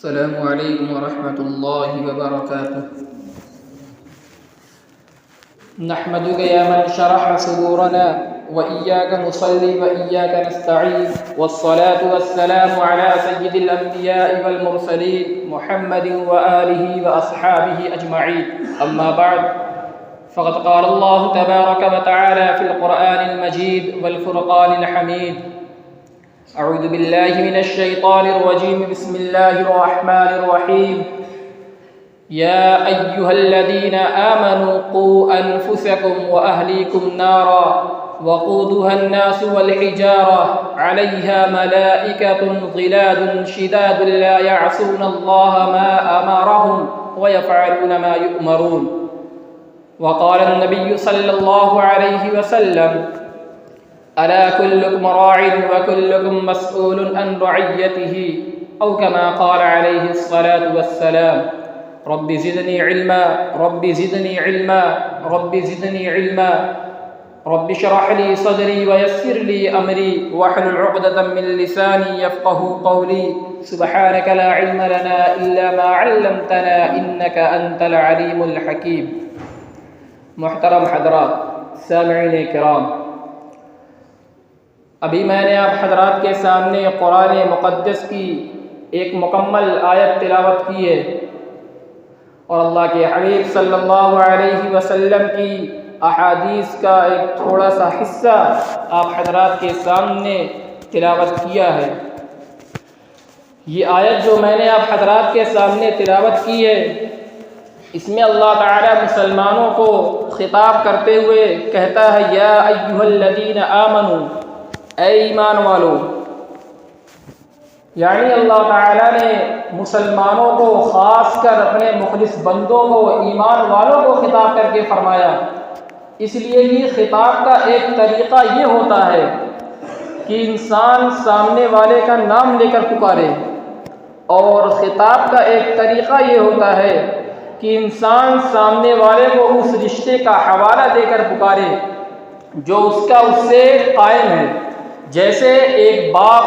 السلام علیکم ورحمۃ اللہ وبرکاتہ۔ نحمدک یا من شرح صدورنا وإياك نصلي وإياك نستعين والصلاة والسلام على سيد الأنبياء والمرسلين محمد وآله وأصحابه أجمعين، أما بعد فقد قال الله تبارك وتعالى في القرآن المجيد والفرقان الحميد: أعوذ بالله من الشيطان الرجيم، بسم الله الرحمن الرحيم، يا أيها الذين آمنوا قوا أنفسكم وأهليكم نارا وقودها الناس والحجارة عليها ملائكة غلاظ شداد لا يعصون الله ما أمرهم ويفعلون ما يؤمرون. وقال النبي صلى الله عليه وسلم: ألا كلكم راع وكلكم مسؤول عن رعيته، أو كما قال عليه الصلاة والسلام. رب زدني علما رب زدني علما رب زدني علما رب اشرح لي صدري ويسر لي أمري واحلل عقدة من لساني يفقهوا قولي. سبحانك لا علم لنا إلا ما علمتنا إنك أنت العليم الحكيم. محترم حضرات، سامعین کرام، ابھی میں نے آپ حضرات کے سامنے قرآن مقدس کی ایک مکمل آیت تلاوت کی ہے، اور اللہ کے حبیب صلی اللہ علیہ وسلم کی احادیث کا ایک تھوڑا سا حصہ آپ حضرات کے سامنے تلاوت کیا ہے۔ یہ آیت جو میں نے آپ حضرات کے سامنے تلاوت کی ہے، اس میں اللہ تعالی مسلمانوں کو خطاب کرتے ہوئے کہتا ہے: یا ایھا الذین آمنوا، اے ایمان والو۔ یعنی اللہ تعالیٰ نے مسلمانوں کو، خاص کر اپنے مخلص بندوں کو، ایمان والوں کو خطاب کر کے فرمایا، اس لیے کہ خطاب کا ایک طریقہ یہ ہوتا ہے کہ انسان سامنے والے کا نام لے کر پکارے، اور خطاب کا ایک طریقہ یہ ہوتا ہے کہ انسان سامنے والے کو اس رشتے کا حوالہ دے کر پکارے جو اس سے قائم ہے۔ جیسے ایک باپ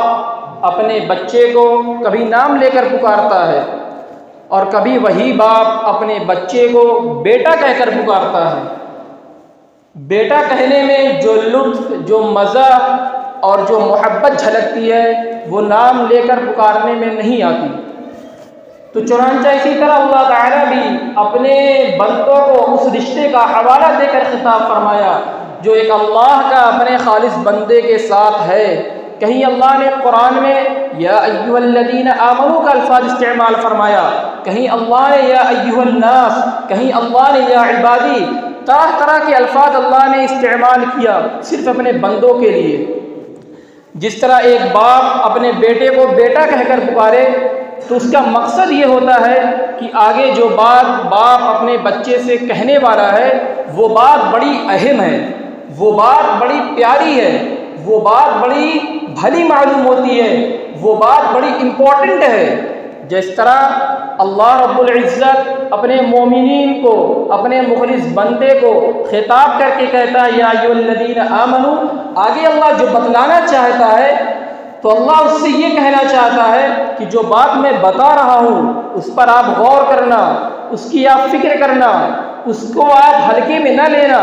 اپنے بچے کو کبھی نام لے کر پکارتا ہے، اور کبھی وہی باپ اپنے بچے کو بیٹا کہہ کر پکارتا ہے۔ بیٹا کہنے میں جو لطف، جو مزہ اور جو محبت جھلکتی ہے، وہ نام لے کر پکارنے میں نہیں آتی۔ تو چنانچہ اسی طرح اللہ تعالیٰ بھی اپنے بندوں کو اس رشتے کا حوالہ دے کر خطاب فرمایا جو ایک اللہ کا اپنے خالص بندے کے ساتھ ہے۔ کہیں اللہ نے قرآن میں یا ایھا الذین آمنوا کا الفاظ استعمال فرمایا، کہیں اللہ نے یا ایھا الناس، کہیں اللہ نے یا عبادی، طرح طرح کے الفاظ اللہ نے استعمال کیا صرف اپنے بندوں کے لیے۔ جس طرح ایک باپ اپنے بیٹے کو بیٹا کہہ کر پکارے تو اس کا مقصد یہ ہوتا ہے کہ آگے جو بات باپ اپنے بچے سے کہنے والا ہے، وہ بات بڑی اہم ہے، وہ بات بڑی پیاری ہے، وہ بات بڑی بھلی معلوم ہوتی ہے، وہ بات بڑی امپورٹنٹ ہے۔ جس طرح اللہ رب العزت اپنے مومنین کو، اپنے مخلص بندے کو خطاب کر کے کہتا ہے یا ایھا الذین آمنوا، آگے اللہ جو بتلانا چاہتا ہے تو اللہ اس سے یہ کہنا چاہتا ہے کہ جو بات میں بتا رہا ہوں اس پر آپ غور کرنا، اس کی آپ فکر کرنا، اس کو آپ ہلکے میں نہ لینا۔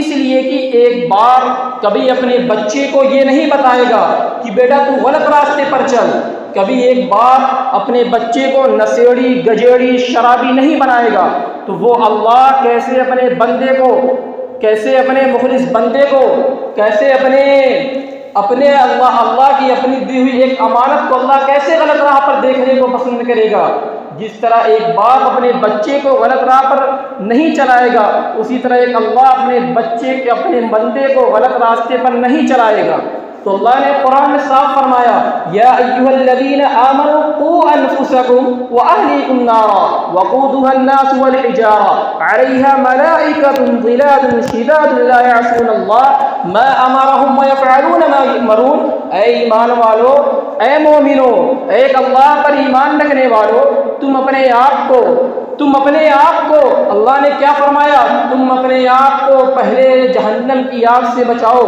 اس لیے کہ ایک باپ کبھی اپنے بچے کو یہ نہیں بتائے گا کہ بیٹا تو غلط راستے پر چل، کبھی ایک باپ اپنے بچے کو نشیڑی، گجیڑی، شرابی نہیں بنائے گا۔ تو وہ اللہ کیسے اپنے بندے کو، کیسے اپنے مخلص بندے کو، کیسے اپنے اللہ کی اپنی دی ہوئی ایک امانت کو اللہ کیسے غلط راہ پر دیکھنے کو پسند کرے گا؟ جس طرح ایک باپ اپنے بچے کو غلط راہ پر نہیں چلائے گا، اسی طرح ایک اللہ اپنے بچے کے، اپنے بندے کو غلط راستے پر نہیں چلائے گا۔ تو اللہ نے قرآن میں صاف فرمایا یا ایھا الذین آمنوا قوا انفسکم واہلیکم نارا وقودها الناس والحجارہ علیہا ملائکۃ غلاظ شداد لا یعصون اللہ ما امرهم ویفعلون ما یؤمرون۔ اے ایمان والو، اے مومنو، ایک اللہ پر ایمان رکھنے والو، تم اپنے آپ کو اللہ نے کیا فرمایا؟ تم اپنے آپ کو پہلے جہنم کی آگ سے بچاؤ،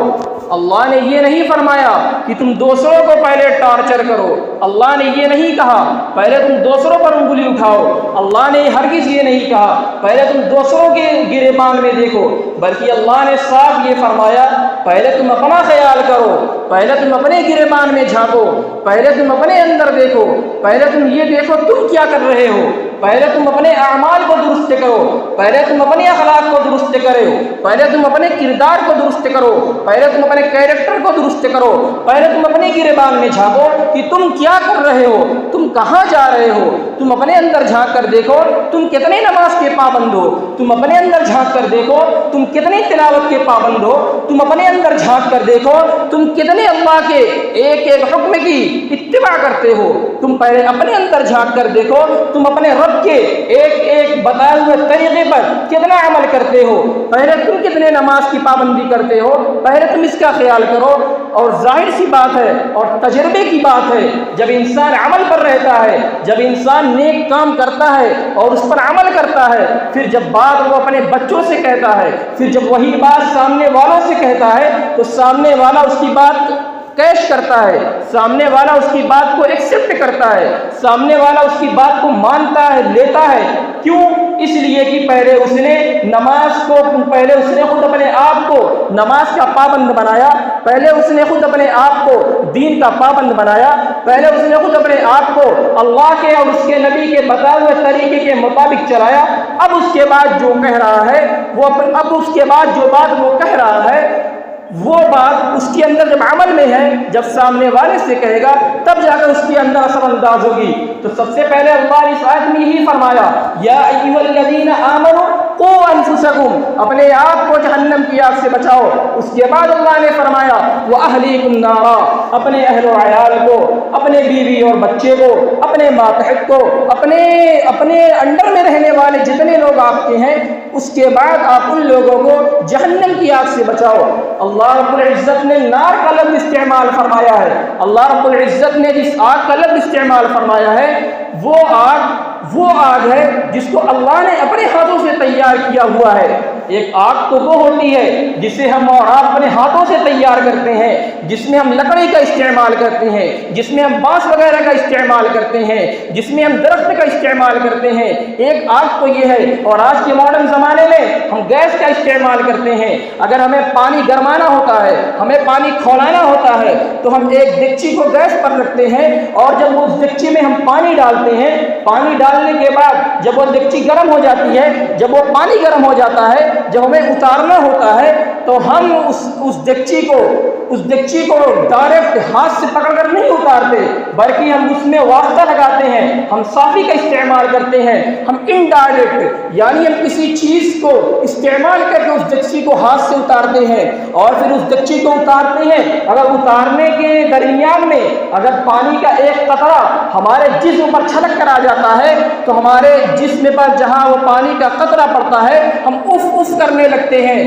اللہ نے یہ نہیں فرمایا کہ تم دوسروں کو پہلے ٹارچر کرو، اللہ نے یہ نہیں کہا پہلے تم دوسروں پر انگلی اٹھاؤ، اللہ نے ہرگز یہ نہیں کہا پہلے تم دوسروں کے گریبان میں دیکھو، بلکہ اللہ نے صاف یہ فرمایا پہلے تم اپنا خیال کرو، پہلے تم اپنے گریبان میں جھانکو، پہلے تم اپنے اندر دیکھو، پہلے تم یہ دیکھو تم کیا کر رہے ہو، پہلے تم اپنے اعمال کو درست کرو، پہلے تم اپنے اخلاق کو درست کرو، پہلے تم اپنے کردار کو درست کرو، پہلے تم اپنے کیریکٹر کو درست کرو، پہلے تم اپنے گریبان میں جھانکو کہ تم کیا کر رہے ہو، تم کہاں جا رہے ہو، تم اپنے اندر جھانک کر دیکھو تم کتنے نماز کے پابند ہو، تم اپنے اندر جھانک کر دیکھو تم کتنی تلاوت کے پابند ہو، تم اپنے اندر جھانک کر دیکھو تم کتنے اللہ کے ایک ایک حکم کی اتباع کرتے ہو، تم پہلے اپنے اندر جھانک کر دیکھو تم اپنے رب کے ایک ایک بتائے ہوئے طریقے پر کتنا عمل کرتے ہو، پہلے تم کتنے نماز کی پابندی کرتے ہو، پہلے تم اس کا خیال کرو۔ اور ظاہر سی بات ہے اور تجربے کی بات ہے، جب انسان عمل پر رہتا ہے، جب انسان نیک کام کرتا ہے اور اس پر عمل کرتا ہے، پھر جب بات وہ اپنے بچوں سے کہتا ہے، پھر جب وہی بات سامنے والوں سے کہتا ہے تو سامنے والا اس کی بات کیش کرتا ہے، سامنے والا اس کی بات کو ایکسپٹ کرتا ہے، سامنے والا اس کی بات کو مانتا ہے، لیتا ہے۔ کیوں؟ اس لیے کہ پہلے اس نے نماز کو، پہلے اس نے خود اپنے آپ کو نماز کا پابند بنایا، پہلے اس نے خود اپنے آپ کو دین کا پابند بنایا، پہلے اس نے خود اپنے آپ کو اللہ کے اور اس کے نبی کے بتائے ہوئے طریقے کے مطابق چلایا۔ اب اس کے بعد جو کہہ رہا ہے وہ اب اس کے بعد جو بات وہ کہہ رہا ہے وہ بات اس کے اندر جب عمل میں ہے، جب سامنے والے سے کہے گا تب جا کر اس کے اندر اثر انداز ہوگی۔ تو سب سے پہلے اللہ نے اس آیت میں یہی فرمایا، یا ایھا الذین آمنوا قوا انفسکم، اپنے آپ کو جہنم کی آگ سے بچاؤ۔ اس کے بعد اللہ نے فرمایا واہلیکم نارا، اپنے اہل و عیال کو، اپنے بیوی اور بچے کو، اپنے ماتحت کو، اپنے انڈر میں رہنے والے جتنے لوگ آپ کے ہیں، اس کے بعد آپ ان لوگوں کو جہنم کی آگ سے بچاؤ۔ اللہ رب العزت نے نار کا لفظ استعمال فرمایا ہے، اللہ رب العزت نے جس آگ کا لفظ استعمال فرمایا ہے وہ آگ ہے جس کو اللہ نے اپنے ہاتھوں سے تیار کیا ہوا ہے۔ ایک آگ تو وہ ہوتی ہے جسے ہم اور آپ اپنے ہاتھوں سے تیار کرتے ہیں، جس میں ہم لکڑی کا استعمال کرتے ہیں، جس میں ہم بانس وغیرہ کا استعمال کرتے ہیں، جس میں ہم درخت کا استعمال کرتے ہیں۔ ایک آگ تو یہ ہے، اور آج کے ماڈرن زمانے میں ہم گیس کا استعمال کرتے ہیں۔ اگر ہمیں پانی گرمانا ہوتا ہے، ہمیں پانی کھولانا ہوتا ہے تو ہم ایک دیگچی کو گیس پر رکھتے ہیں، اور جب اس دیگچی میں ہم پانی ڈالتے ہیں، پانی ڈالنے کے بعد جب وہ دیگچی گرم ہو جاتی ہے، جب وہ پانی گرم ہو جاتا ہے، جب ہمیں اتارنا ہوتا ہے تو ہم اس دیگچی کو ڈائریکٹ ہاتھ سے پکڑ کر نہیں اتارتے، بلکہ ہم اس میں واسطہ لگاتے ہیں، ہم صافی کا استعمال کرتے ہیں، ہم انڈائریکٹ یعنی ہم کسی چیز کو استعمال کر کے اس دیگچی کو ہاتھ سے اتارتے ہیں، اور پھر اس دیگچی کو اتارتے ہیں۔ اگر اتارنے کے درمیان میں اگر پانی کا ایک قطرہ ہمارے جسم پر چھلک کر آ جاتا ہے تو ہمارے جسم پر جہاں وہ پانی کا قطرہ پڑتا ہے ہم اف اف کرنے لگتے ہیں،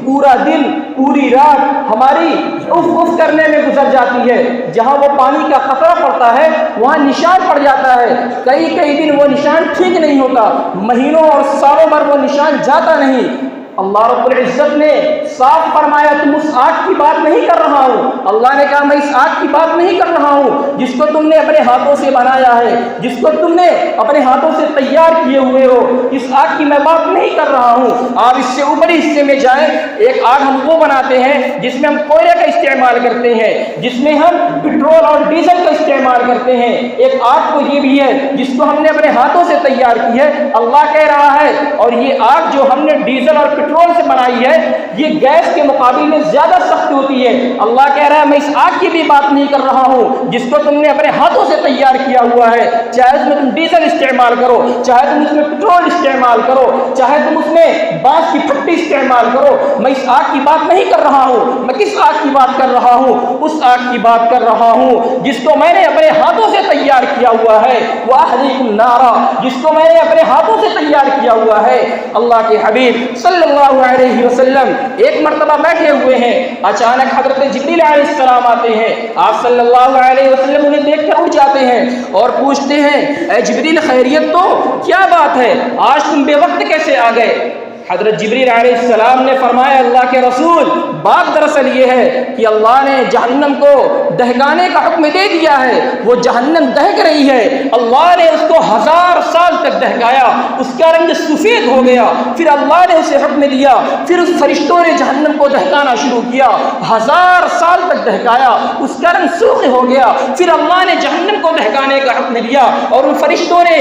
پورا دن پوری رات ہماری اف اف کرنے میں گزر جاتی ہے۔ جہاں وہ پانی کا قطرہ پڑتا ہے وہاں نشان پڑ جاتا ہے، کئی دن وہ نشان ٹھیک نہیں ہوتا، مہینوں اور سالوں بھر وہ نشان جاتا نہیں۔ اللہ رب العزت نے صاف فرمایا تم اس آگ کی بات نہیں کر رہا ہوں، اللہ نے کہا میں اس آگ کی بات نہیں کر رہا ہوں جس کو تم نے اپنے ہاتھوں سے بنایا ہے، جس کو تم نے اپنے ہاتھوں سے تیار کیے ہوئے ہو، اس آگ کی میں بات نہیں کر رہا ہوں۔ آپ اس سے اوپری حصے میں جائیں، ایک آگ ہم وہ بناتے ہیں جس میں ہم کوئلے کا استعمال کرتے ہیں، جس میں ہم پٹرول اور ڈیزل کا استعمال کرتے ہیں۔ ایک آگ تو یہ بھی ہے جس کو ہم نے اپنے ہاتھوں سے تیار کی ہے، اللہ کہہ رہا ہے اور یہ آگ جو ہم نے ڈیزل اور پٹرول سے بنائی ہے یہ گیس کے مقابل میں زیادہ سخت ہوتی ہے۔ اللہ کہہ رہا ہے میں اس آگ کی بھی بات نہیں کر رہا ہوں جس کو تم نے اپنے ہاتھوں سے تیار کیا ہوا ہے، چاہے اس میں تم ڈیزل استعمال کرو، چاہے تم اس میں پٹرول استعمال کرو، چاہے تم اس میں بانس کی پھٹی استعمال کرو، میں اس آگ کی بات نہیں کر رہا ہوں۔ میں کس آگ کی بات کر رہا ہوں؟ اس آگ کی بات کر رہا ہوں جس کو میں نے اپنے ہاتھوں سے تیار کیا ہوا ہے، وَأَحْرِقُ النَّارَ، جس کو میں نے اپنے ہاتھوں سے تیار کیا ہوا ہے۔ اللہ کے حبیب صلی اللہ علیہ وسلم ایک مرتبہ بیٹھے ہوئے ہیں، اچانک حضرت جبریل علیہ السلام آتے ہیں، آپ صلی اللہ علیہ وسلم انہیں دیکھ کر اٹھ جاتے ہیں اور پوچھتے ہیں اے جبریل خیریت تو؟ کیا بات ہے آج تم بے وقت کیسے آ گئے؟ حضرت جبریل علیہ السلام نے فرمایا اللہ کے رسول بات دراصل یہ ہے کہ اللہ نے جہنم کو دہکانے کا حکم دے دیا ہے، وہ جہنم دہک رہی ہے، اللہ نے اس کو 1000 سال تک دہکایا، اس کا رنگ سفید ہو گیا، پھر اللہ نے اسے حکم دیا، پھر اس فرشتوں نے جہنم کو دہکانا شروع کیا، 1000 سال تک دہکایا، اس کا رنگ سرخ ہو گیا، پھر اللہ نے جہنم کو دہکانے کا حکم دیا اور ان فرشتوں نے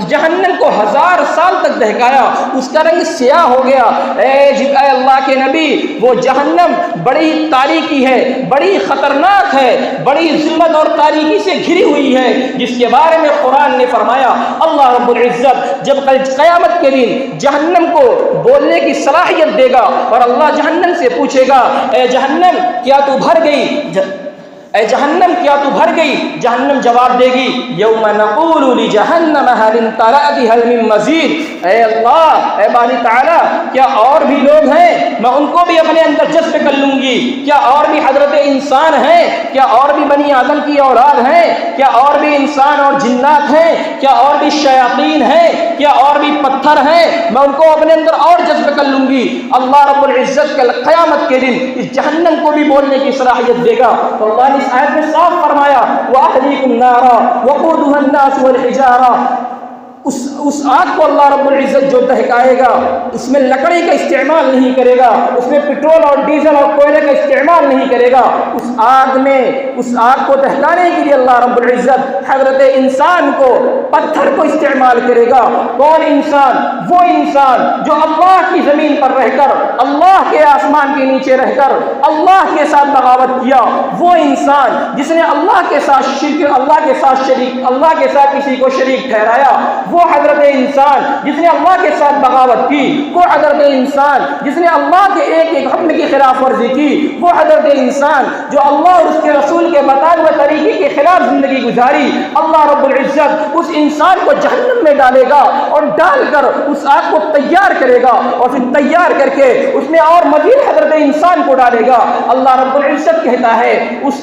جہنم کو 1000 سال تک دہکایا، اس کا رنگ سیاہ ہو گیا۔ اے اللہ کے نبی، وہ جہنم بڑی تاریکی ہے، بڑی خطرناک ہے، بڑی ظلمت اور تاریکی سے گھری ہوئی ہے، جس کے بارے میں قرآن نے فرمایا اللہ رب العزت جب کل قیامت کے دن جہنم کو بولنے کی صلاحیت دے گا اور اللہ جہنم سے پوچھے گا اے جہنم کیا تو بھر گئی، اے جہنم کیا تو بھر گئی؟ جہنم جواب دے گی یوم نقول لجہنم هل امتلأت هل من مزید۔ اے اللہ، اے باری تعالیٰ، کیا اور بھی لوگ ہیں؟ میں ان کو بھی اپنے اندر جذب کر لوں گی۔ کیا اور بھی حضرت انسان ہیں؟ کیا اور بھی بنی آدم کی اولاد ہیں؟ کیا اور بھی انسان اور جنات ہیں؟ کیا اور بھی شیاطین ہیں؟ کیا اور بھی پتھر ہیں؟ میں ان کو اپنے اندر اور جذب کر لوں گی۔ اللہ رب العزت کل قیامت کے دن اس جہنم کو بھی بولنے کی صلاحیت دے گا۔ تو اللہ نے اس آیت میں صاف فرمایا وَأَهْلِكُمْ نَارًا وَقُودُهَا النَّاسُ وَالْحِجَارَةُ، اس آگ کو اللہ رب العزت جو دہکائے گا اس میں لکڑی کا استعمال نہیں کرے گا، اس میں پٹرول اور ڈیزل اور کوئلے کا استعمال نہیں کرے گا، اس آگ کو دہکانے کے لیے اللہ رب العزت حضرت انسان کو پتھر کو استعمال کرے گا۔ کون انسان؟ وہ انسان جو اللہ کی زمین پر رہ کر، اللہ کے آسمان کے نیچے رہ کر اللہ کے ساتھ بغاوت کیا، وہ انسان جس نے اللہ کے ساتھ کسی کو شریک ٹھہرایا، وہ حضرت انسان جس نے اللہ کے ساتھ بغاوت کی، وہ حضرت انسان جس نے اللہ کے ایک ایک حکم کی خلاف ورزی کی، وہ حضرت انسان جو اللہ اور اس کے رسول کے بتائے ہوئے طریقے کے خلاف زندگی گزاری، اللہ رب العزت اس انسان کو جہنم میں ڈالے گا اور ڈال کر اس آگ کو تیار کرے گا اور پھر تیار کر کے اس میں اور مزید حضرت انسان کو ڈالے گا۔ اللہ رب العزت کہتا ہے اس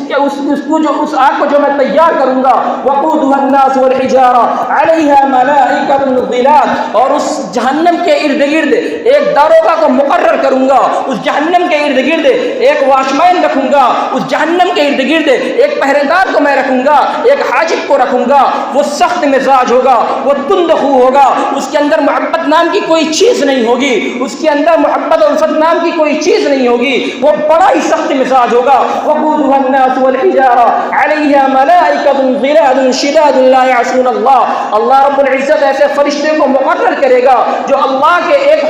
آگ کو جو میں تیار کروں گا وقودها الناس والحجارة علیہا ملائکۃ غلاظ، اور اس جہنم کے ارد گرد ایک داروغہ کو مقرر کروں گا، اس جہنم کے ارد گرد ایک واچمین رکھوں گا، اس جہنم کے ارد گرد ایک پہرے دار کو میں رکھوں گا، ایک حاجب کو رکھوں گا، وہ سخت مزاج ہوگا، وہ تند خو ہوگا، اس کے اندر محبت نام کی کوئی چیز نہیں ہوگی، اس کے اندر محبت اور الفت نام کی کوئی چیز نہیں ہوگی، وہ بڑا ہی سخت مزاج ہوگا۔ وقودها الناس والحجارة علیہا ملائکۃ غلاظ شداد لا یعصون اللہ رب العزت ایسے فرشتے کو مقرر کرے گا جو اللہ کے ایک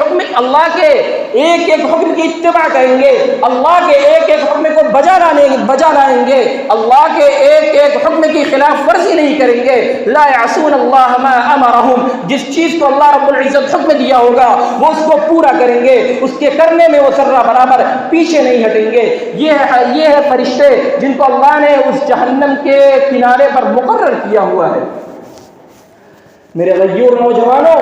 حکم کی اتباع کریں گے، اللہ کے ایک ایک حکم کو بجا لائیں گے، اللہ کے ایک ایک حکم کی خلاف ورزی نہیں کریں گے۔ لا یعصون اللہ ما امرہم، جس چیز کو اللہ رب العزت حکم دیا ہوگا وہ اس کو پورا کریں گے، اس کے کرنے میں وہ ذرہ برابر پیچھے نہیں ہٹیں گے۔ یہ ہے فرشتے جن کو اللہ نے اس جہنم کے کنارے پر مقرر کیا ہوا ہے۔ میرے غیور نوجوانوں،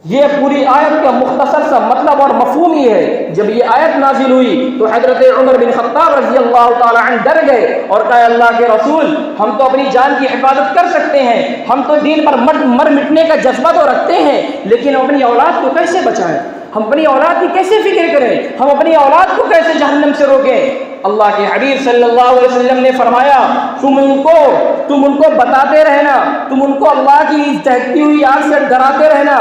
یہ پوری آیت کا مختصر سا مطلب اور مفہوم یہ ہے، جب یہ آیت نازل ہوئی تو حضرت عمر بن خطاب رضی اللہ تعالی عنہ ڈر گئے اور کہا اللہ کے رسول، ہم تو اپنی جان کی حفاظت کر سکتے ہیں، ہم تو دین پر مر مٹنے کا جذبہ تو رکھتے ہیں، لیکن اپنی اولاد کو کیسے بچائیں؟ ہم اپنی اولاد کی کیسے فکر کریں؟ ہم اپنی اولاد کو کیسے جہنم سے روکیں؟ اللہ کے حبیب صلی اللہ علیہ وسلم نے فرمایا تم ان کو بتاتے رہنا، تم ان کو اللہ کی دہکتی ہوئی آگ سے ڈراتے رہنا۔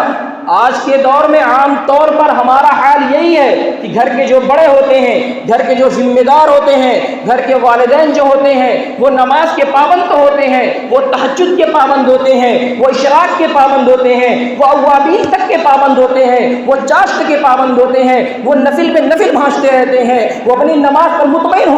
آج کے دور میں عام طور پر ہمارا حال یہی ہے کہ گھر کے جو بڑے ہوتے ہیں، گھر کے جو ذمہ دار ہوتے ہیں، گھر کے والدین جو ہوتے ہیں، وہ نماز کے پابند تو ہوتے ہیں، وہ تہجد کے پابند ہوتے ہیں، وہ اشراق کے پابند ہوتے ہیں، وہ اوابین تک کے پابند ہوتے ہیں، وہ چاشت کے پابند ہوتے ہیں، وہ نفل پہ نفل بھانجتے رہتے ہیں، وہ اپنی نماز پر مطمئن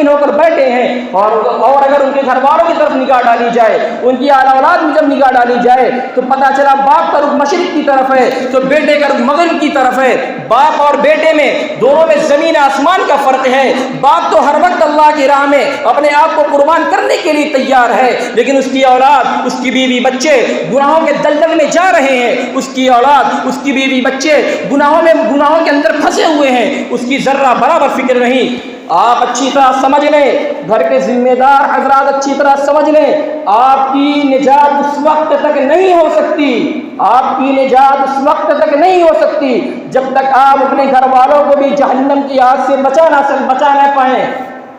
ہو کر بیٹھے ہیں، اور اگر ان کے گھر والوں کی طرف نگاہ ڈالی جائے، ان کی اعلی اولاد میں جب نگاہ ڈالی جائے تو پتہ چلا باپ کا رخ مشرق کی طرف ہے تو بیٹے کا رخ مغرب کی طرف ہے۔ باپ اور بیٹے میں دونوں میں زمین آسمان کا فرق ہے۔ باپ تو ہر وقت اللہ کی راہ میں اپنے آپ کو قربان کرنے کے لیے تیار ہے، لیکن اس کی اولاد، اس کی بیوی بچے گناہوں کے دلدل میں جا رہے ہیں، اس کی اولاد، اس کی بیوی بچے گناہوں کے اندر پھنسے ہوئے ہیں، اس کی ذرہ برابر فکر نہیں۔ آپ اچھی طرح سمجھ لیں، گھر کے ذمہ دار حضرات اچھی طرح سمجھ لیں، آپ کی نجات اس وقت تک نہیں ہو سکتی، آپ کی نجات اس وقت تک نہیں ہو سکتی جب تک آپ اپنے گھر والوں کو بھی جہنم کی آگ سے بچا نہ پائیں۔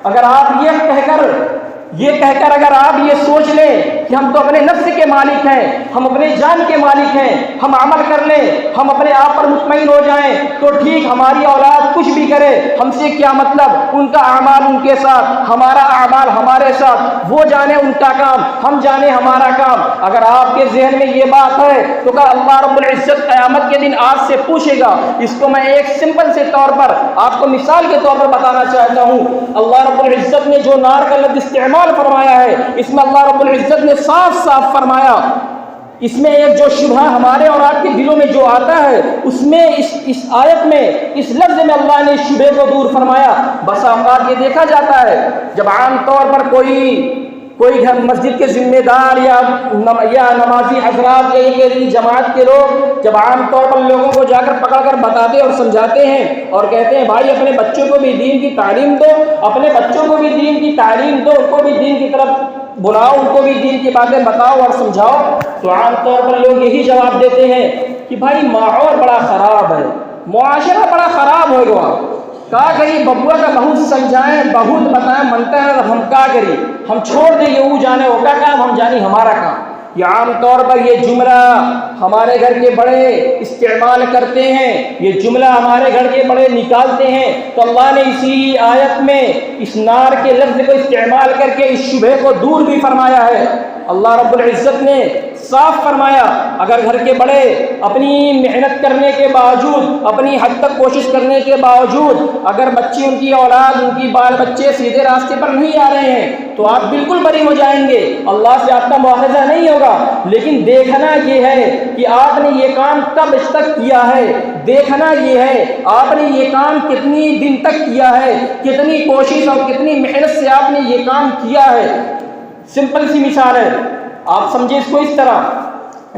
اگر آپ یہ کہہ کر اگر آپ یہ سوچ لیں کہ ہم تو اپنے نفس کے مالک ہیں، ہم اپنے جان کے مالک ہیں، ہم عمل کر لیں، ہم اپنے آپ پر مطمئن ہو جائیں تو ٹھیک، ہماری اولاد کچھ بھی کرے ہم سے کیا مطلب، ان کا اعمال ان کے ساتھ، ہمارا اعمال ہمارے ساتھ، وہ جانے ان کا کام، ہم جانے ہمارا کام۔ اگر آپ کے ذہن میں یہ بات ہے تو کل اللہ رب العزت قیامت کے دن آپ سے پوچھے گا۔ اس کو میں ایک سمپل سے طور پر آپ کو مثال کے طور پر بتانا چاہتا ہوں۔ اللہ رب العزت نے جو نار کا لفظ استعمال فرمایا ہے، اس میں اللہ رب العزت نے صاف صاف فرمایا، اس میں ایک جو شبہ ہمارے اور آپ کے دلوں میں جو آتا ہے، اس میں اس آیت میں اس لفظ میں اللہ نے اس شبہ کو دور فرمایا۔ بس اوقات یہ دیکھا جاتا ہے جب عام طور پر کوئی گھر مسجد کے ذمہ دار یا نمازی حضرات یا یہ جماعت کے لوگ جب عام طور پر لوگوں کو جا کر پکڑ کر بتاتے اور سمجھاتے ہیں اور کہتے ہیں بھائی اپنے بچوں کو بھی دین کی تعلیم دو، اپنے بچوں کو بھی دین کی تعلیم دو، ان کو بھی دین کی طرف بلاؤ، ان کو بھی دین کی باتیں بتاؤ اور سمجھاؤ، تو عام طور پر لوگ یہی جواب دیتے ہیں کہ بھائی ماحول بڑا خراب ہے، معاشرہ بڑا خراب ہو گیا، کہا کری ببوا کا بہت سمجھائیں، بہت بتائیں، منتا ہے ہم کیا کری، ہم چھوڑ دیں یہ جانے وہ کا کام، ہم جانی ہمارا کام۔ یہ عام طور پر یہ جملہ ہمارے گھر کے بڑے استعمال کرتے ہیں، یہ جملہ ہمارے گھر کے بڑے نکالتے ہیں، تو اللہ نے اسی آیت میں اس نار کے لفظ کو استعمال کر کے اس شبہ کو دور بھی فرمایا ہے۔ اللہ رب العزت نے صاف فرمایا اگر گھر کے بڑے اپنی محنت کرنے کے باوجود، اپنی حد تک کوشش کرنے کے باوجود اگر بچے، ان کی اولاد، ان کی بال بچے سیدھے راستے پر نہیں آ رہے ہیں تو آپ بالکل بری ہو جائیں گے، اللہ سے آپ کا مواخذہ نہیں ہوگا، لیکن دیکھنا یہ ہے کہ آپ نے یہ کام کب تک کیا ہے، دیکھنا یہ ہے آپ نے یہ کام کتنی دن تک کیا ہے، کتنی کوشش اور کتنی محنت سے آپ نے یہ کام کیا ہے۔ سمپل سی مثال ہے، آپ سمجھیں اس کو اس طرح،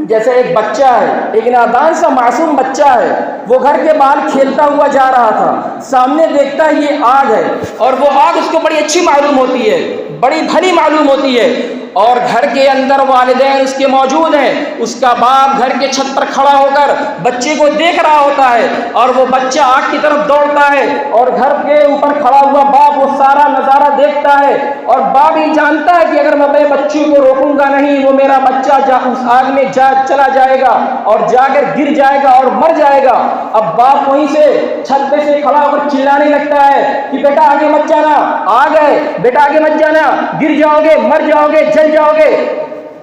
جیسے ایک بچہ ہے، ایک نادان سا معصوم بچہ ہے، وہ گھر کے باہر کھیلتا ہوا جا رہا تھا، سامنے دیکھتا ہے یہ آگ ہے، اور وہ آگ اس کو بڑی اچھی معلوم ہوتی ہے، بڑی بھلی معلوم ہوتی ہے، اور گھر کے اندر والدین اس کے موجود ہیں، اس کا باپ گھر کے چھت پر کھڑا ہو کر بچے کو دیکھ رہا ہوتا ہے، اور وہ بچہ آگ کی طرف دوڑتا ہے، اور گھر کے اوپر کھڑا ہوا باپ وہ سارا نظارہ دیکھتا ہے، اور باپ یہ جانتا ہے کہ اگر میں اپنے بچے کو روکوں گا نہیں، وہ میرا بچہ اس آگ میں چلا جائے گا اور جا کر گر جائے گا اور مر جائے گا۔ اب باپ وہیں سے چھت پہ سے کھڑا ہو کر چلانے لگتا ہے کہ بیٹا آگے مت جانا، آگ ہے بیٹا، آگے مت جانا، گر جاؤ گے، مر جاؤ گے، جل جاؤ گے۔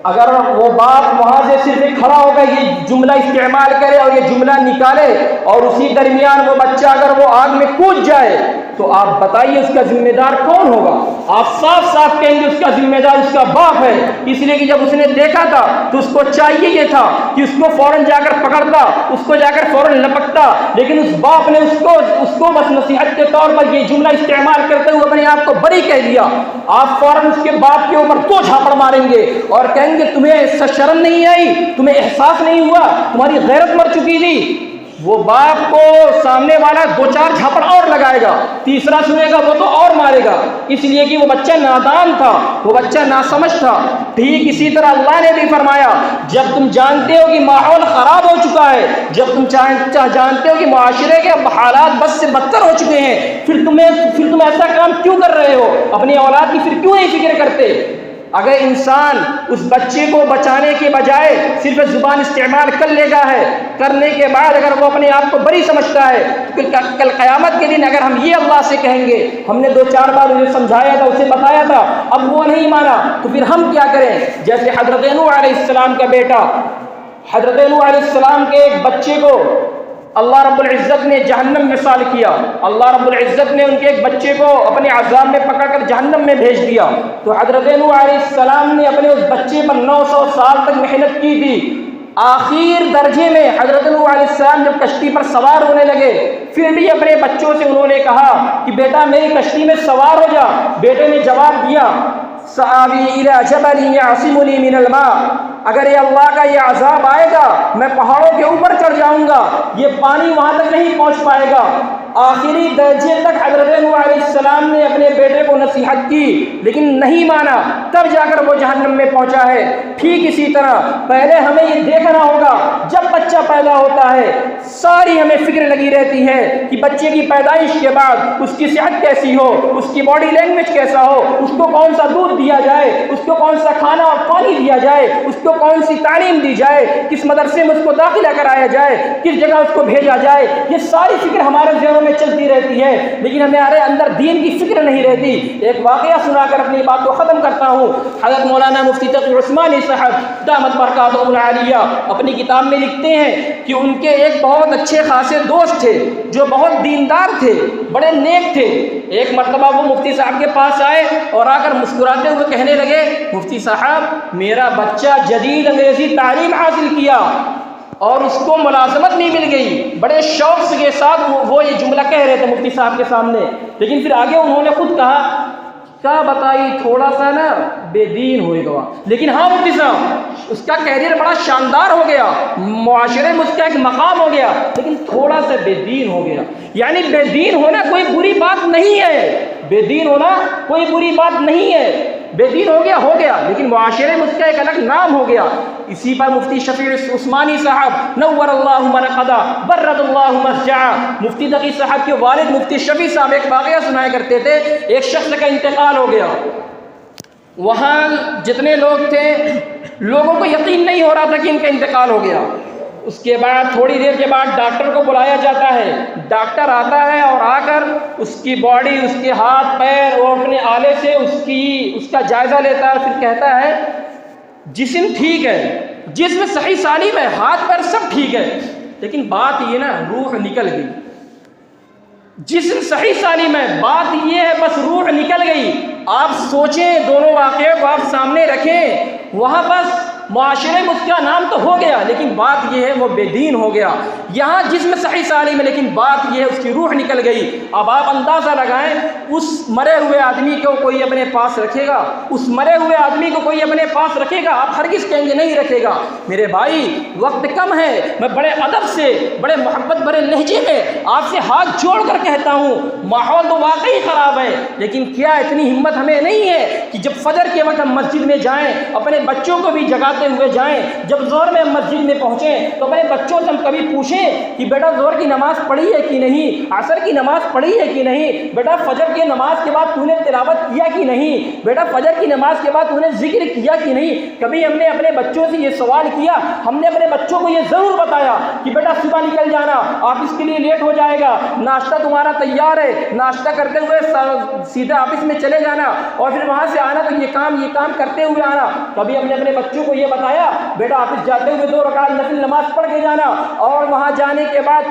اگر وہ باپ وہاں سے صرف کھڑا ہو کر یہ جملہ استعمال کرے اور یہ جملہ نکالے اور اسی درمیان وہ بچہ اگر وہ آگ میں کود جائے تو آپ بتائیے اس کا ذمہ دار کون ہوگا؟ آپ صاف صاف کہیں گے اس کا ذمہ دار اس کا باپ ہے، اس لیے کہ جب اس نے دیکھا تھا تو اس کو چاہیے یہ تھا کہ اس کو فوراً جا کر پکڑتا، اس کو جا کر فوراً لپکتا، لیکن اس باپ نے اس کو بس نصیحت کے طور پر یہ جملہ استعمال کرتے ہوئے اپنے آپ کو بری کہہ دیا۔ آپ فوراً اس کے باپ کے اوپر دو جھاپڑ ماریں گے اور کہیں گے تمہیں شرم نہیں آئی، تمہیں احساس نہیں ہوا، تمہاری غیرت مر چکی تھی۔ وہ باپ کو سامنے والا دو چار جھاپڑ اور لگائے گا، تیسرا سنے گا وہ تو اور مارے گا، اس لیے کہ وہ بچہ نادان تھا، وہ بچہ ناسمجھ تھا۔ ٹھیک اسی طرح اللہ نے بھی فرمایا جب تم جانتے ہو کہ ماحول خراب ہو چکا ہے، جب تم جانتے ہو کہ معاشرے کے حالات بد سے بدتر ہو چکے ہیں، پھر تم ایسا کام کیوں کر رہے ہو؟ اپنی اولاد کی پھر کیوں نہیں فکر کرتے؟ اگر انسان اس بچے کو بچانے کے بجائے صرف زبان استعمال کر لے گا ہے، کرنے کے بعد اگر وہ اپنے آپ کو بری سمجھتا ہے تو کل قیامت کے دن اگر ہم یہ اللہ سے کہیں گے ہم نے دو چار بار اسے سمجھایا تھا، اسے بتایا تھا، اب وہ نہیں مانا، تو پھر ہم کیا کریں؟ جیسے حضرت نوح علیہ السلام کا بیٹا، حضرت نوح علیہ السلام کے ایک بچے کو اللہ رب العزت نے جہنم میں سال کیا، اللہ رب العزت نے ان کے ایک بچے کو اپنے عذاب میں پکڑ کر جہنم میں بھیج دیا، تو حضرت نوح علیہ السلام نے اپنے اس بچے پر 900 سال تک محنت کی تھی۔ آخر درجے میں حضرت نوح علیہ السلام جب کشتی پر سوار ہونے لگے، پھر بھی اپنے بچوں سے انہوں نے کہا کہ بیٹا میری کشتی میں سوار ہو جا۔ بیٹے نے جواب دیا سآوی الی جبل یعصمنی من الماء، اگر یہ اللہ کا یہ عذاب آئے گا میں پہاڑوں کے اوپر چڑھ جاؤں گا، یہ پانی وہاں تک نہیں پہنچ پائے گا۔ آخری درجے تک حضرت نوح علیہ السلام نے اپنے بیٹے کو نصیحت کی لیکن نہیں مانا، تب جا کر وہ جہنم میں پہنچا ہے۔ ٹھیک اسی طرح پہلے ہمیں یہ دیکھنا ہوگا، جب بچہ پیدا ہوتا ہے ساری ہمیں فکر لگی رہتی ہے کہ بچے کی پیدائش کے بعد اس کی صحت کیسی ہو، اس کی باڈی لینگویج کیسا ہو، اس کو کون سا دودھ دیا جائے، اس کو کون سا کھانا اور پانی دیا جائے، اس کو کون سی تعلیم دی جائے، کس مدرسے میں اس کو داخلہ کرایا جائے، کس جگہ اس کو بھیجا جائے۔ یہ ساری فکر ہمارے ذہنوں میں چلتی رہتی ہے لیکن ہمارے اندر دین کی فکر نہیں رہتی۔ ایک واقعہ سنا کر اپنی بات کو ختم کرتا ہوں۔ حضرت مولانا مفتی تقی عثمانی صاحب دامت برکاتہم العالیہ اپنی کتاب میں لکھتے ہیں کہ ان کے ایک بہت اچھے خاصے دوست تھے جو بہت دیندار تھے، بڑے نیک تھے۔ ایک مرتبہ وہ مفتی صاحب کے پاس آئے اور آ کر مسکراتے ہوئے کہنے لگے، مفتی صاحب میرا بچہ جدید انگریزی تعلیم حاصل کیا اور اس کو ملازمت نہیں مل گئی۔ بڑے شوق کے ساتھ وہ یہ جملہ کہہ رہے تھے مفتی صاحب کے سامنے، لیکن پھر آگے انہوں نے خود کہا کیا بتائی تھوڑا سا نا بے دین ہوئے گا، لیکن ہاں مفتی صاحب اس کا کیریئر بڑا شاندار ہو گیا، معاشرے میں اس کا ایک مقام ہو گیا، لیکن تھوڑا سا بے دین ہو گیا۔ یعنی بے دین ہونا کوئی بری بات نہیں ہے، بے دین ہونا کوئی بری بات نہیں ہے، بے دین ہو گیا لیکن معاشرے میں اس کا ایک الگ نام ہو گیا۔ اسی پر مفتی شفیع عثمانی صاحب نور اللہ مرقدہ برد اللہ مسجعہ، مفتی تقی صاحب کے والد مفتی شفیع صاحب ایک واقعہ سنایا کرتے تھے۔ ایک شخص کا انتقال ہو گیا، وہاں جتنے لوگ تھے لوگوں کو یقین نہیں ہو رہا تھا کہ ان کا انتقال ہو گیا۔ اس کے بعد تھوڑی دیر کے بعد ڈاکٹر کو بلایا جاتا ہے، ڈاکٹر آتا ہے اور آ کر اس کی باڈی، اس کے ہاتھ پیر اور اپنے آلے سے اس کا جائزہ لیتا ہے، پھر کہتا ہے جسم ٹھیک ہے، جسم صحیح سالم ہے، ہاتھ پیر سب ٹھیک ہے، لیکن بات یہ نا روح نکل گئی۔ جسم صحیح سالم ہے، بات یہ ہے بس روح نکل گئی۔ آپ سوچیں، دونوں واقعے کو آپ سامنے رکھیں، وہاں بس معاشرے میں اس کا نام تو ہو گیا لیکن بات یہ ہے وہ بے دین ہو گیا۔ یہاں جسم صحیح سالم ہے لیکن بات یہ ہے اس کی روح نکل گئی۔ اب آپ اندازہ لگائیں اس مرے ہوئے آدمی کو کوئی اپنے پاس رکھے گا؟ اس مرے ہوئے آدمی کو کوئی اپنے پاس رکھے گا؟ آپ ہرگز کہیں گے نہیں رکھے گا۔ میرے بھائی وقت کم ہے، میں بڑے ادب سے، بڑے محبت بڑے لہجے میں آپ سے ہاتھ جوڑ کر کہتا ہوں، ماحول تو واقعی خراب ہے لیکن کیا اتنی ہمت ہمیں نہیں ہے کہ جب فجر کے وقت ہم مسجد میں جائیں اپنے بچوں کو بھی جگاتے ہوئے جائیں، جب ظہر میں ہم مسجد میں پہنچیں تو اپنے بچوں سے ہم کبھی پوچھیں کہ بیٹا ظہر کی نماز پڑھی ہے کہ نہیں، عصر کی نماز پڑھی ہے کہ نہیں، بیٹا فجر کی نماز کے بعد تو نے تلاوت کیا کہ نہیں، بیٹا فجر کی نماز کے بعد تو نے ذکر کیا کہ نہیں؟ کبھی ہم نے اپنے بچوں سے یہ سوال کیا؟ ہم نے اپنے بچوں کو یہ ضرور بتایا کہ بیٹا صبح نکل جانا، آفس کے لیے لیٹ ہو جائے گا، ناشتہ تمہارا تیار ہے، ناشتہ کرتے ہوئے سیدھے آفس میں چلے جانا اور پھر وہاں سے آنا تو یہ کام کرتے ہوئے آنا۔ کبھی ہم نے اپنے بچوں کو یہ بتایا بیٹا آفس جاتے ہوئے 2 رکعت نفل نماز پڑھ کے جانا اور وہاں جانے کے بعد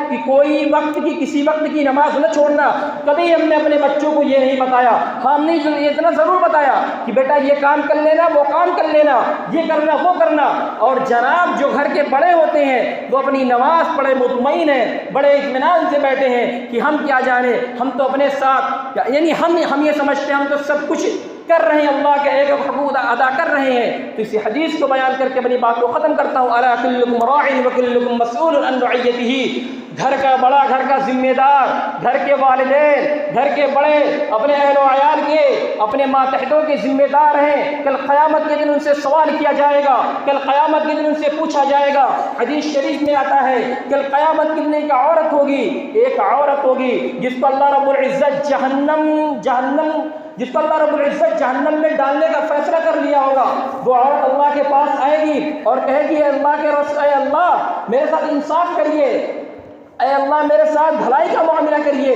کسی وقت کی نماز نہ چھوڑنا؟ کبھی ہم نے اپنے بچوں کو یہ نہیں بتایا۔ ہم نے اتنا ضرور بتایا کہ بیٹا یہ کام کر لینا، وہ کام کر لینا، یہ کرنا وہ کرنا۔ اور جناب جو گھر کے بڑے ہوتے ہیں وہ اپنی نماز پڑھے مطمئن ہیں، بڑے اطمینان سے بیٹھے ہیں کہ ہم کیا جانے، ہم تو اپنے ساتھ یعنی ہم یہ سمجھتے ہیں ہم تو سب کچھ کر رہے ہیں، اللہ کے ایک حقوق ادا کر رہے ہیں۔ تو اسی حدیث کو بیان کر کے اپنی بات کو ختم کرتا ہوں، الا کلکم راع وکلکم مسئول عن رعیتہ۔ گھر کا بڑا، گھر کا ذمہ دار، گھر کے والدین، گھر کے بڑے اپنے اہل و عیال کے، اپنے ماتحتوں کے ذمہ دار ہیں۔ کل قیامت کے دن ان سے سوال کیا جائے گا، کل قیامت کے دن ان سے پوچھا جائے گا۔ حدیث شریف میں آتا ہے کل قیامت کے دن ایک عورت ہوگی، ایک عورت ہوگی جس کو اللہ رب العزت جہنم میں ڈالنے کا فیصلہ کر لیا ہوگا۔ وہ عورت اللہ کے پاس آئے گی اور کہے گی اے اللہ کے رسول، اے اللہ میرے ساتھ انصاف کریے، اے اللہ میرے ساتھ بھلائی کا معاملہ کریے۔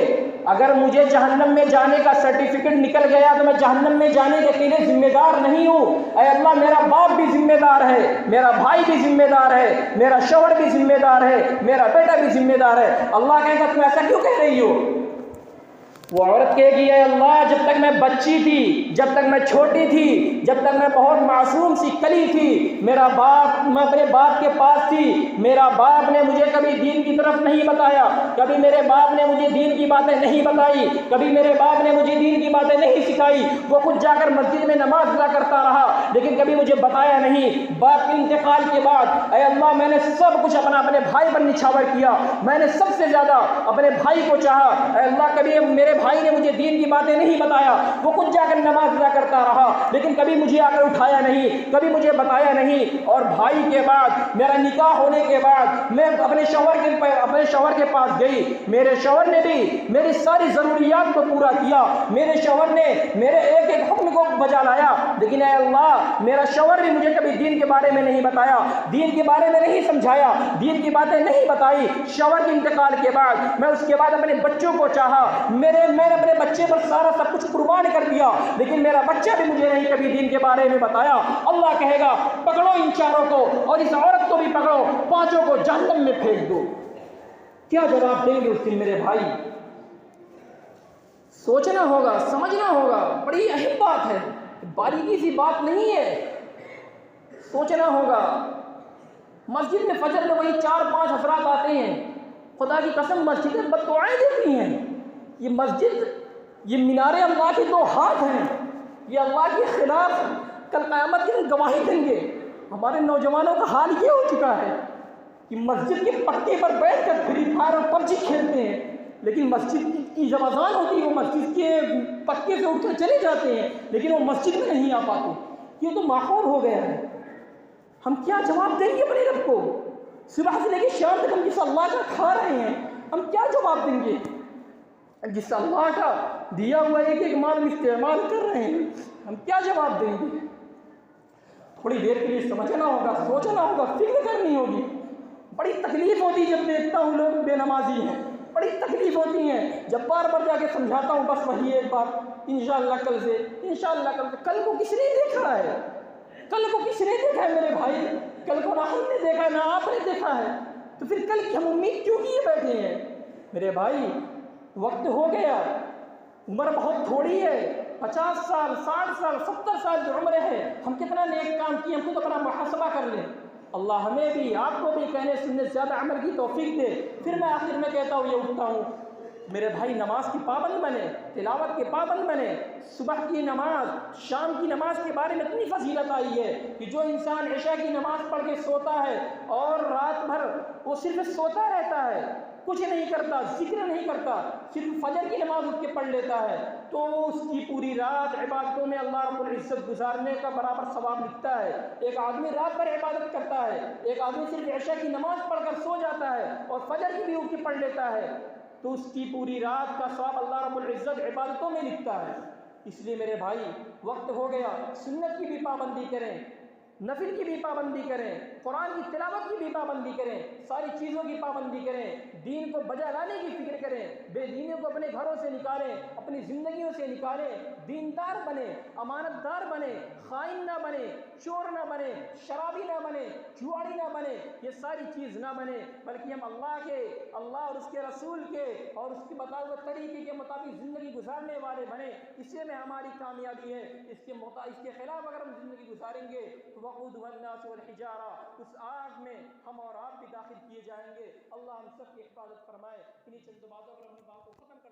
اگر مجھے جہنم میں جانے کا سرٹیفکیٹ نکل گیا تو میں جہنم میں جانے کے اکیلے ذمہ دار نہیں ہوں۔ اے اللہ میرا باپ بھی ذمہ دار ہے، میرا بھائی بھی ذمہ دار ہے، میرا شوہر بھی ذمہ دار ہے، میرا بیٹا بھی ذمہ دار ہے۔ اللہ کہے گا تم ایسا کیوں کہہ رہی ہو؟ وہ عورت کہے گی اے اللہ جب تک میں بچی تھی، جب تک میں چھوٹی تھی، جب تک میں بہت معصوم سی کلی تھی، میں اپنے باپ کے پاس تھی، میرا باپ نے مجھے کبھی دین کی طرف نہیں بتایا، کبھی میرے باپ نے مجھے دین کی باتیں نہیں بتائی، کبھی میرے باپ نے مجھے دین کی باتیں نہیں سکھائی۔ وہ خود جا کر مسجد میں نماز ادا کرتا رہا لیکن کبھی مجھے بتایا نہیں۔ باپ کے انتقال کے بعد اے اللہ میں نے سب کچھ اپنے بھائی پر نچھاور کیا، میں نے سب سے زیادہ اپنے بھائی کو چاہا۔ اے اللہ کبھی میرے بھائی نے مجھے دین کی باتیں نہیں بتایا، وہ خود جا کر نماز ادا کرتا رہا، لیکن کبھی مجھے آ کر اٹھایا نہیں، کبھی مجھے بتایا نہیں۔ اور بھائی کے بعد میرا نکاح ہونے کے بعد میں اپنے شوہر کے پاس گئی، میرے شوہر نے بھی میری ساری ضروریات کو پورا کیا، میرے شوہر نے میرے ایک ایک حکم کو بجا لایا، لیکن اے اللہ میرا شوہر بھی مجھے کبھی دین کے بارے میں نہیں بتایا، دین کے بارے میں نہیں سمجھایا، دین کی باتیں نہیں بتائی۔ شوہر کے انتقال کے بعد میں اس کے بعد اپنے بچوں کو چاہا، میں نے اپنے بچے پر سارا سب کچھ قربان کر دیا، لیکن میرا بچہ بھی مجھے نہیں کبھی دین کے بارے میں بتایا۔ اللہ کہے گا پکڑو ان چاروں کو اور اس عورت کو بھی پکڑو، پانچوں کو جہنم میں پھینک دو۔ کیا جواب دیں گے اس دن میرے بھائی؟ سوچنا ہوگا، سمجھنا ہوگا، بڑی اہم بات ہے، باریکی سی بات نہیں ہے، سوچنا ہوگا۔ مسجد میں فجر میں وہی 4-5 حضرات آتے ہیں، خدا کی قسم مسجدیں بددعائیں دیتی ہیں۔ یہ مسجد، یہ مینار اللہ کے 2 ہاتھ ہیں، یہ اللہ کے خلاف کل قیامت کے دن گواہی دیں گے۔ ہمارے نوجوانوں کا حال یہ ہو چکا ہے کہ مسجد کے پکے پر بیٹھ کر فری فائر اور پبجی کھیلتے ہیں، لیکن مسجد کی جب اذان ہوتی ہے وہ مسجد کے پکے سے اٹھ کر چلے جاتے ہیں، لیکن وہ مسجد میں نہیں آ پاتے۔ یہ تو ماحول ہو گیا ہے، ہم کیا جواب دیں گے اپنے رب کو؟ صبح سے لے کے شام تک ہم جس اللہ کا کھا رہے ہیں، ہم کیا جواب دیں گے؟ جس اللہ کا دیا ہوا ایک ایک مال استعمال کر رہے ہیں، ہم کیا جواب دیں گے؟ تھوڑی دیر کے لیے سمجھنا ہوگا، سوچنا ہوگا، فکر کرنی ہوگی۔ بڑی تکلیف ہوتی ہے جب دیکھتا ہوں لوگ بے نمازی ہیں، بڑی تکلیف ہوتی ہے جب بار بار جا کے سمجھاتا ہوں، بس وہی ایک بات، انشاءاللہ کل سے، انشاءاللہ کل سے۔ کل کو کس نے دیکھا ہے؟ کل کو کس نے دیکھا ہے میرے بھائی؟ کل کو نہ ہم نے دیکھا ہے نہ آپ نے دیکھا ہے، تو پھر کل کی ہم امید کیوں کیے بیٹھے ہیں؟ میرے بھائی وقت ہو گیا، عمر بہت تھوڑی ہے، 50 سال 60 سال 70 سال کی عمر ہے، ہم کتنا نیک کام کیے، ہم خود اپنا محاسبہ کر لیں۔ اللہ ہمیں بھی آپ کو بھی کہنے سننے سے زیادہ عمل کی توفیق دے۔ پھر میں آخر میں کہتا ہوں، یہ اٹھتا ہوں، میرے بھائی نماز کی پابند بنے، تلاوت کے پابند بنے۔ صبح کی نماز، شام کی نماز کے بارے میں اتنی فضیلت آئی ہے کہ جو انسان عشاء کی نماز پڑھ کے سوتا ہے اور رات بھر وہ صرف سوتا رہتا ہے، کچھ نہیں کرتا، ذکر نہیں کرتا، صرف فجر کی نماز اٹھ کے پڑھ لیتا ہے، تو اس کی پوری رات عبادتوں میں اللہ رب العزت گزارنے کا برابر ثواب لکھتا ہے۔ ایک آدمی رات بھر عبادت کرتا ہے، ایک آدمی صرف عشاء کی نماز پڑھ کر سو جاتا ہے اور فجر کی بھی اٹھ کے پڑھ لیتا ہے، تو اس کی پوری رات کا ثواب اللہ رب العزت عبادتوں میں لکھتا ہے۔ اس لیے میرے بھائی وقت ہو گیا، سنت کی بھی پابندی کریں، نفل کی بھی پابندی کریں، قرآن کی تلاوت کی بھی پابندی کریں، ساری چیزوں کی پابندی کریں، دین کو بجا لانے کی فکر کریں، بے دینوں کو اپنے گھروں سے نکالیں، اپنی زندگیوں سے نکالیں، دیندار بنے، امانت دار بنے، خائن نہ بنے، چور نہ بنے، شرابی نہ بنے، جواری نہ بنے، یہ ساری چیز نہ بنے، بلکہ ہم اللہ اور اس کے رسول کے اور اس کے بتائے ہوئے طریقے کے مطابق زندگی گزارنے والے بنے۔ اسی میں ہماری کامیابی ہے۔ اس کے خلاف اگر ہم زندگی گزاریں گے تو وقودها الناس والحجارہ، اس آگ میں ہم اور آپ بھی داخل کیے جائیں گے۔ اللہ ہم سب کی حفاظت فرمائے۔ انہی چند باتوں پر اپنی بات کو ختم کر